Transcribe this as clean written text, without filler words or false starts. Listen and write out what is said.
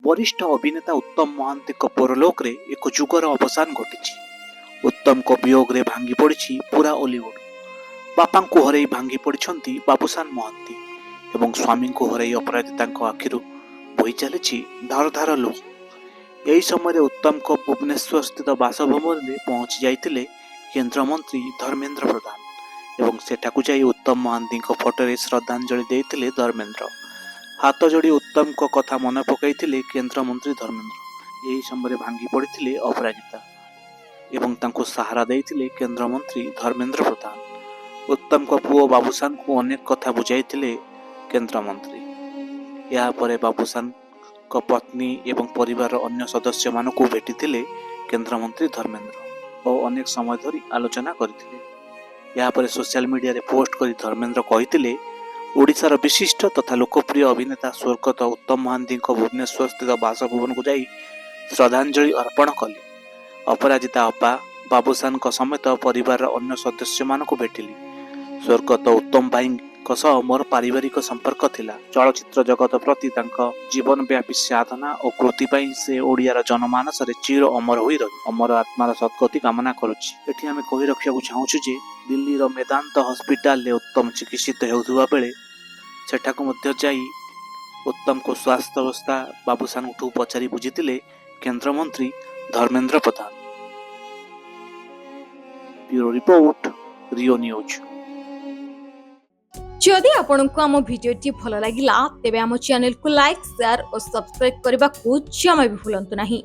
वरिष्ठ अभिनेता उत्तम महांती परलोक रे एक जुगर अवसान घटी। उत्तम को वियोग रे भांगी पड़ी पूरा ओलीवुड। बापा को हरई भांगी पड़ी बाबूसान महांती एवं स्वामी को हरई अपराजिता आखिरु बोही चली धार धार लुह। यही समय उत्तम को भुवनेश्वर स्थित बासभवन में पहुंची जाते केन्द्रमंत्री धर्मेन्द्र प्रधान एवं सेठाकू जाई उत्तम महांती फोटो श्रद्धांजलि देते धर्मेन्द्र। हाथ जोड़ी उत्तम को कथा मन पकई केन्द्रमंत्री धर्मेन्द्र। यही समय भांगी पड़ी अपराजिता एवं तांको सहारा देते केन्द्रमंत्री धर्मेन्द्र प्रधान। उत्तम को पुओ बाबूसान को अनेक कथा बुझाई केन्द्रमंत्री। यापर बाबूसान को पत्नी एवं परिवार अन्य सदस्य मान को भेटी केन्द्रमंत्री धर्मेन्द्र और अनेक समय धरी आलोचना करथिले। यापर सोशल मीडिया रे पोस्ट करी धर्मेन्द्र कहिथिले ओडिशार विशिष्ट तथा लोकप्रिय अभिनेता स्वर्गत उत्तम महांती भुवनेश्वर स्थित बासभवन को जाई श्रद्धांजलि अर्पण कले। अपराजिता अपा बाबूसान समेत परिवार अन्य सदस्य मान को भेटिली। स्वर्गत उत्तम भाई मोर पारिवारिक संपर्क थिला। चलचित्र जगत प्रति जीवन व्यापी साधना और कृति से ओडियार जनमानस रे चिर अमर होई रही। अमर आत्मार सद्गति कामना करुछि। एठी आमे कहि रखियाकु चाहूछु जे दिल्लीर मेदांत हॉस्पिटल रे उत्तम चिकित्सित हेउथुवा बेले सेठाकु मध्य जाई उत्तम को स्वास्थ्य अवस्था बाबूसान पचारि बुझितिले केन्द्रमंत्री धर्मेन्द्र प्रधान। ब्यूरो रिपोर्ट रियो न्यूज। जदि आपंक आम भिडी भल लगा तेब आम चैनल को लाइक शेयर और सब्सक्राइब करने को जमा भी भूलु नहीं।